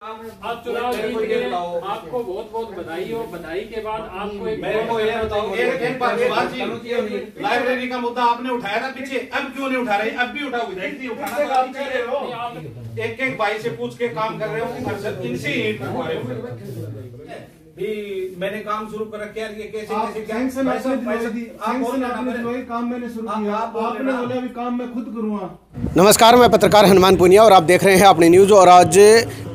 आप चुनाव जीत गए, आपको बहुत बहुत बधाई हो। बधाई के बाद आपको मेरे को ये बताओ, एक लाइब्रेरी का मुद्दा आपने उठाया था पीछे, अब क्यों नहीं उठा रहे? अब भी उठाओ, एक भाई से पूछ के काम कर रहे हो, इनसे ही भी मैंने काम शुरू कर रखा है। ये कैसे काम मैंने शुरू किया, आपने बोला अभी काम मैं खुद करूँगा। नमस्कार, मैं पत्रकार हनुमान पुनिया और आप देख रहे हैं अपनी न्यूज़। और आज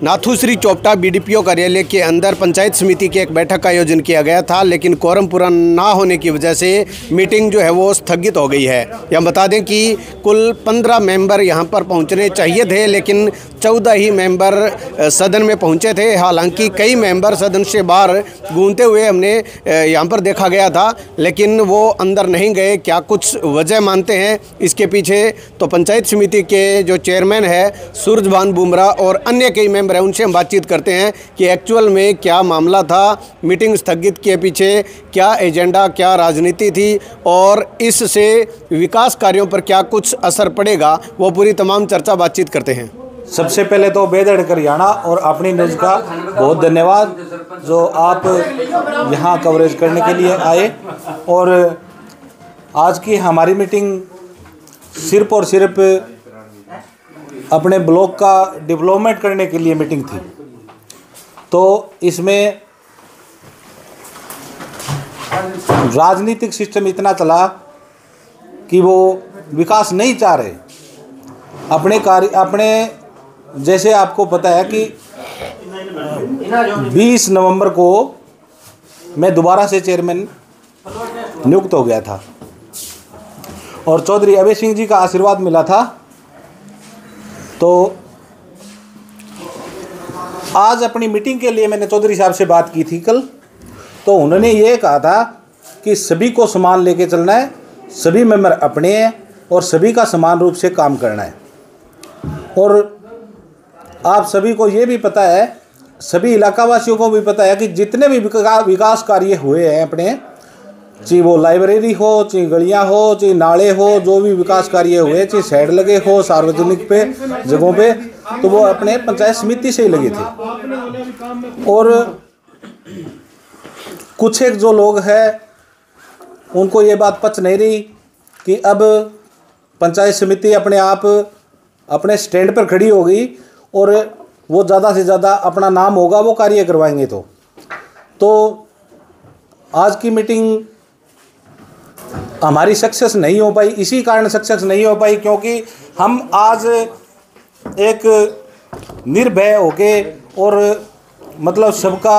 नाथुश्री चोपटा बीडीपीओ कार्यालय के अंदर पंचायत समिति की एक बैठक का आयोजन किया गया था, लेकिन कोरम पूरा ना होने की वजह से मीटिंग जो है वो स्थगित हो गई है। हम बता दें कि कुल 15 मेंबर यहां पर पहुंचने चाहिए थे, लेकिन 14 ही मेंबर सदन में पहुंचे थे। हालांकि कई मेंबर सदन से बाहर घूमते हुए हमने यहां पर देखा गया था, लेकिन वो अंदर नहीं गए। क्या कुछ वजह मानते हैं इसके पीछे, तो पंचायत समिति के जो चेयरमैन है सूरजभान बुमरा और अन्य कई मेंबर हैं, उनसे हम बातचीत करते हैं कि एक्चुअल में क्या मामला था, मीटिंग स्थगित के पीछे क्या एजेंडा, क्या राजनीति थी और इससे विकास कार्यों पर क्या कुछ असर पड़ेगा। वो पूरी तमाम चर्चा बातचीत करते हैं। सबसे पहले तो बेधड़ कर याना और अपनी न्यूज़ का बहुत धन्यवाद जो आप यहाँ कवरेज करने के लिए आए। और आज की हमारी मीटिंग सिर्फ और सिर्फ अपने ब्लॉक का डेवलपमेंट करने के लिए मीटिंग थी। तो इसमें राजनीतिक सिस्टम इतना चला कि वो विकास नहीं चाह रहे अपने जैसे आपको पता है कि 20 नवंबर को मैं दोबारा से चेयरमैन नियुक्त हो गया था और चौधरी अभय सिंह जी का आशीर्वाद मिला था। तो आज अपनी मीटिंग के लिए मैंने चौधरी साहब से बात की थी कल, तो उन्होंने ये कहा था कि सभी को समान लेके चलना है, सभी मेंबर अपने हैं और सभी का समान रूप से काम करना है। और आप सभी को ये भी पता है, सभी इलाकावासियों को भी पता है कि जितने भी विकास कार्य हुए हैं अपने, चाहे वो लाइब्रेरी हो, चाहे गलियां हो, चाहे नाले हो, जो भी विकास कार्य हुए, चाहे शेड लगे हो सार्वजनिक पे जगहों पे, तो वो अपने पंचायत समिति से ही लगे थे। और कुछ एक जो लोग हैं उनको ये बात पच नहीं रही कि अब पंचायत समिति अपने आप अपने स्टैंड पर खड़ी हो गई और वो ज़्यादा से ज़्यादा अपना नाम होगा वो कार्य करवाएंगे। तो आज की मीटिंग हमारी सक्सेस नहीं हो पाई। इसी कारण सक्सेस नहीं हो पाई क्योंकि हम आज एक निर्भय होके और मतलब सबका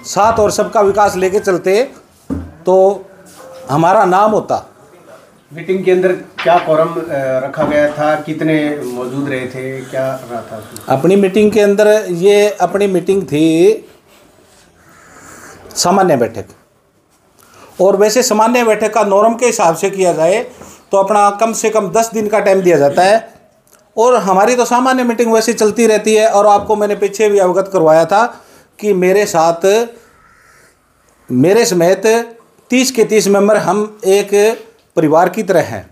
साथ और सबका विकास लेके चलते तो हमारा नाम होता। मीटिंग के अंदर क्या कोरम रखा गया था, कितने मौजूद रहे थे, क्या रहा था? अपनी मीटिंग के अंदर ये अपनी मीटिंग थी सामान्य बैठक, और वैसे सामान्य बैठक का नॉर्म के हिसाब से किया जाए तो अपना कम से कम 10 दिन का टाइम दिया जाता है। और हमारी तो सामान्य मीटिंग वैसे चलती रहती है। और आपको मैंने पीछे भी अवगत करवाया था कि मेरे समेत 30 के 30 मेंबर हम एक परिवार की तरह हैं।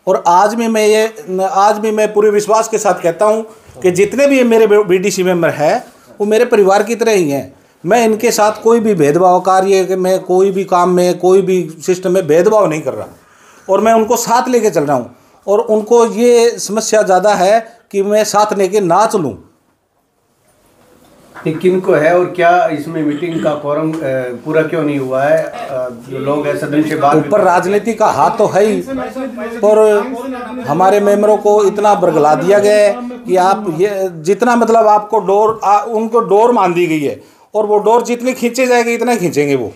और आज भी मैं पूरे विश्वास के साथ कहता हूं कि जितने भी मेरे बीडीसी मेंबर हैं वो मेरे परिवार की तरह ही हैं। मैं इनके साथ कोई भी भेदभाव कार्य में, कोई भी काम में, कोई भी सिस्टम में भेदभाव नहीं कर रहा और मैं उनको साथ लेके चल रहा हूँ। और उनको ये समस्या ज़्यादा है कि मैं साथ लेके ना चलूँ। किन को है और क्या इसमें मीटिंग का कोरम पूरा क्यों नहीं हुआ है? जो लोग हैं सदन से बाहर, ऊपर राजनीति का हाथ तो है ही, पर हमारे मेंबरों को इतना बरगला दिया गया है कि आप ये जितना मतलब आपको उनको डोर मान दी गई है और वो डोर जितनी खींचे जाएगी इतना खींचेंगे वो,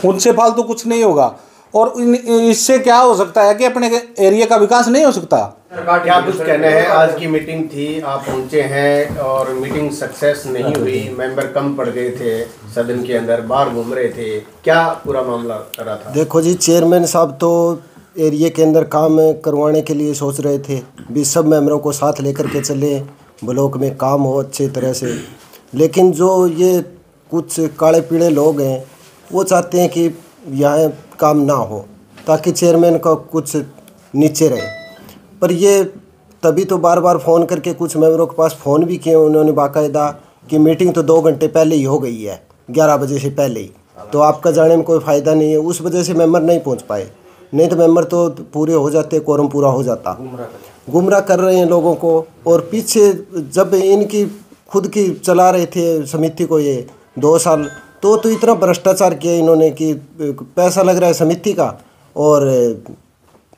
उनसे फालतू कुछ नहीं होगा। और इससे क्या हो सकता है कि अपने एरिया का विकास नहीं हो सकता। क्या कुछ कहना है? आज की मीटिंग थी, आप पहुंचे हैं और मीटिंग सक्सेस नहीं हुई, मेंबर कम पड़ गए थे, सदन के अंदर बाहर घूम रहे थे, क्या पूरा मामला रहा था? देखो जी, चेयरमैन साहब तो एरिया के अंदर काम करवाने के लिए सोच रहे थे भी सब मेंबरों को साथ लेकर के चले, ब्लॉक में काम हो अच्छी तरह से। लेकिन जो ये कुछ काले पीले लोग हैं वो चाहते हैं कि यहाँ काम ना हो ताकि चेयरमैन का कुछ नीचे रहे। पर ये तभी तो बार बार फ़ोन करके कुछ मेंबरों के पास फ़ोन भी किए उन्होंने बाकायदा कि मीटिंग तो 2 घंटे पहले ही हो गई है, 11 बजे से पहले ही, तो आपका जाने में कोई फ़ायदा नहीं है। उस वजह से मेंबर नहीं पहुंच पाए, नहीं तो मेंबर तो पूरे हो जाते, कोरम पूरा हो जाता। गुमराह कर रहे हैं लोगों को। और पीछे जब इनकी खुद की चला रहे थे समिति को ये 2 साल, तो इतना भ्रष्टाचार किया इन्होंने कि पैसा लग रहा है समिति का और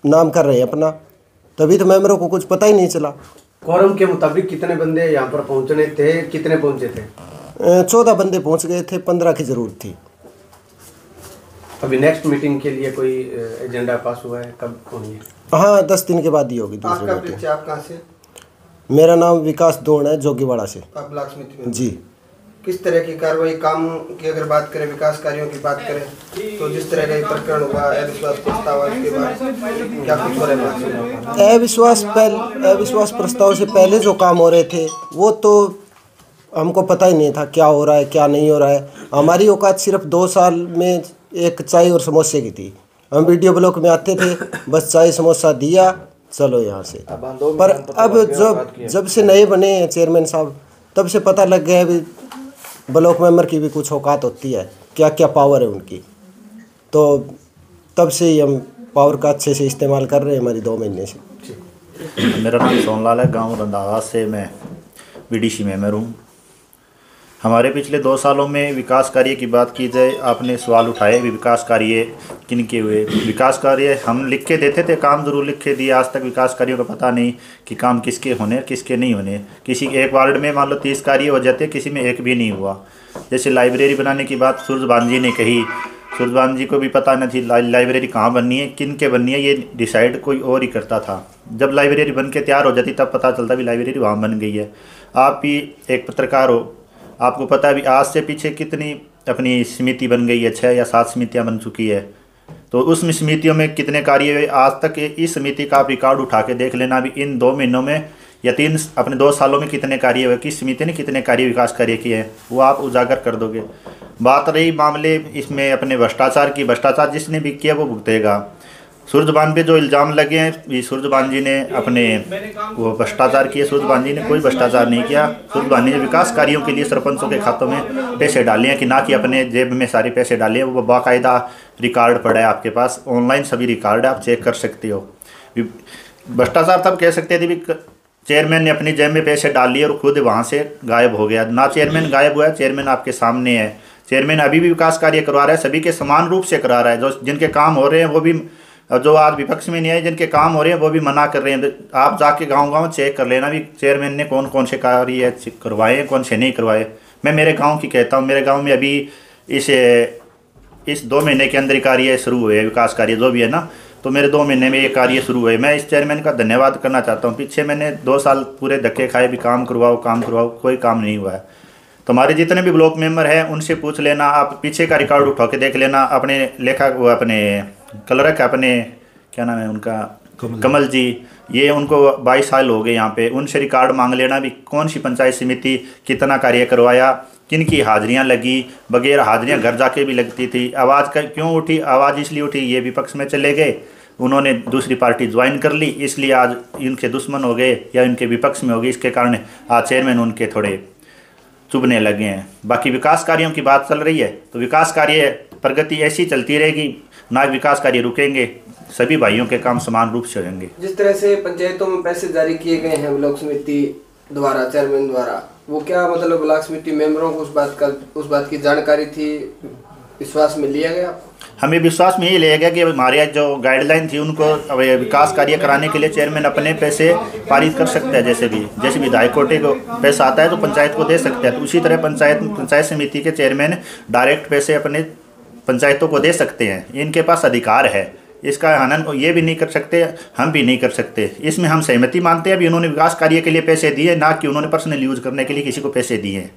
नाम कर रहे हैं अपना, तभी तो मेंबरों को कुछ पता ही नहीं चला। कोरम के मुताबिक कितने बंदे यहाँ पर पहुँचने थे, कितने पहुँचे थे? 14 बंदे पहुँच गए थे, 15 की ज़रूरत थी। अभी नेक्स्ट मीटिंग के लिए कोई एजेंडा पास हुआ है, कब होगी? हाँ, 10 दिन के बाद ही होगी दूसरी मीटिंग। आपका आप कहाँ से? मेरा नाम विकास दोण है, जोगीवाड़ा से। आप ब्लॉक समिति में? जी। किस तरह की कार्रवाई, काम की अगर बात करें, विकास कार्यों की बात करें, तो जिस तरह का ये प्रकरण हुआ, अविश्वास प्रस्ताव, उसके बाद क्या कुछ हो रहा है? अविश्वास प्रस्ताव से पहले जो काम हो रहे थे वो तो हमको पता ही नहीं था क्या हो रहा है क्या नहीं हो रहा है। हमारी औकात सिर्फ 2 साल में एक चाय और समोसे की थी। हम वीडियो ब्लॉक में आते थे, बस चाय समोसा दिया, चलो यहाँ से। पर अब जब से नए बने हैं चेयरमैन साहब, तब से पता लग गया है भी ब्लॉक मेंबर की भी कुछ औकात होती है, क्या क्या पावर है उनकी। तो तब से ही हम पावर का अच्छे से इस्तेमाल कर रहे हैं, हमारी 2 महीने से। मेरा नाम सोनलाल है, गांव रंधावा से मैं बीडीसी मेंबर हूँ। हमारे पिछले 2 सालों में विकास कार्य की बात की जाए, आपने सवाल उठाए भी विकास कार्य किन के हुए। विकास कार्य हम लिख के देते थे, काम जरूर लिख के दिए, आज तक विकास कार्यों का पता नहीं कि काम किसके होने किसके नहीं होने। किसी एक वार्ड में मान लो 30 कार्य हो जाते, किसी में एक भी नहीं हुआ। जैसे लाइब्रेरी बनाने की बात सूरजबान जी ने कही, सूरजबान जी को भी पता नहीं थी लाइब्रेरी कहाँ बननी है, किन के बननी है, ये डिसाइड कोई और ही करता था। जब लाइब्रेरी बन के तैयार हो जाती तब पता चलता भी लाइब्रेरी वहाँ बन गई है। आप भी एक पत्रकार हो, आपको पता है भी आज से पीछे कितनी अपनी समिति बन गई है, 6 या 7 समितियां बन चुकी है। तो उस समितियों में कितने कार्य हुए आज तक, इस समिति का आप रिकॉर्ड उठा के देख लेना भी इन 2 महीनों में या 3 अपने 2 सालों में कितने कार्य हुए, किस समिति ने कितने कार्य विकास कार्य किए हैं, वो आप उजागर कर दोगे। बात रही मामले इसमें अपने भ्रष्टाचार की, भ्रष्टाचार जिसने भी किया वो भुगतेगा। सूरजबान पे जो इल्ज़ाम लगे हैं, सूरजबान जी ने अपने वो भ्रष्टाचार किए, सूरजबान जी ने कोई भ्रष्टाचार नहीं किया। सूरजबान जी ने विकास कार्यों के लिए सरपंचों के खातों में पैसे डाले हैं कि ना कि अपने जेब में सारे पैसे डाले हैं। वो बाकायदा रिकॉर्ड पड़ा है आपके पास, ऑनलाइन सभी रिकॉर्ड है, आप चेक कर सकते हो। भ्रष्टाचार तब कह सकते थे भी चेयरमैन ने अपनी जेब में पैसे डाल लिए और खुद वहाँ से गायब हो गया। ना चेयरमैन गायब हुआ है, चेयरमैन आपके सामने है। चेयरमैन अभी भी विकास कार्य करवा रहा है, सभी के समान रूप से करा रहा है। जो जिनके काम हो रहे हैं वो भी, जो आज विपक्ष में नहीं है, जिनके काम हो रहे हैं वो भी मना कर रहे हैं। आप जाके गांव-गांव चेक कर लेना भी चेयरमैन ने कौन कौन से कार्य करवाए, कौन से नहीं करवाए। मैं मेरे गांव की कहता हूं, मेरे गांव में अभी इस 2 महीने के अंदर कार्य शुरू हुए, विकास कार्य जो भी है ना, तो मेरे 2 महीने में ये कार्य शुरू हुए। मैं इस चेयरमैन का धन्यवाद करना चाहता हूँ। पीछे मैंने 2 साल पूरे धक्के खाए भी काम करवाओ, कोई काम नहीं हुआ है। तो हमारे जितने भी ब्लॉक मेंबर हैं उनसे पूछ लेना, आप पीछे का रिकॉर्ड उठा के देख लेना। अपने लेखा वो अपने क्लर्क अपने क्या नाम है उनका, कमल जी, ये उनको 22 साल हो गए यहाँ पे, उनसे रिकॉर्ड मांग लेना भी कौन सी पंचायत समिति कितना कार्य करवाया, किन की हाजिरियाँ लगी, वगैरह। हाजिरियाँ घर जाके भी लगती थी। आवाज़ का क्यों उठी, आवाज़ इसलिए उठी ये विपक्ष में चले गए, उन्होंने दूसरी पार्टी ज्वाइन कर ली, इसलिए आज इनके दुश्मन हो गए या इनके विपक्ष में हो गए। इसके कारण आज चेयरमैन उनके थोड़े चुभने लगे हैं। बाकी विकास कार्यों की बात चल रही है तो विकास कार्य प्रगति ऐसी चलती रहेगी, ना विकास कार्य रुकेंगे, सभी भाइयों के काम समान रूप से होंगे। जिस तरह से पंचायतों में पैसे जारी किए गए हैं ब्लॉक समिति द्वारा, चेयरमैन द्वारा, वो क्या मतलब ब्लॉक समिति मेंबरों को उस बात की जानकारी थी, विश्वास में लिया गया? हमें विश्वास में ये लिया गया कि हमारे जो गाइडलाइन थी उनको विकास कार्य कराने के लिए चेयरमैन अपने पैसे पारित कर सकता है। जैसे भी हाईकोर्ट को पैसा आता है तो पंचायत को दे सकता है, तो उसी तरह पंचायत समिति के चेयरमैन डायरेक्ट पैसे अपने पंचायतों को दे सकते हैं। इनके पास अधिकार है, इसका हनन ये भी नहीं कर सकते, हम भी नहीं कर सकते। इसमें हम सहमति मानते हैं। अभी उन्होंने विकास कार्य के लिए पैसे दिए, ना कि उन्होंने पर्सनल यूज करने के लिए किसी को पैसे दिए हैं।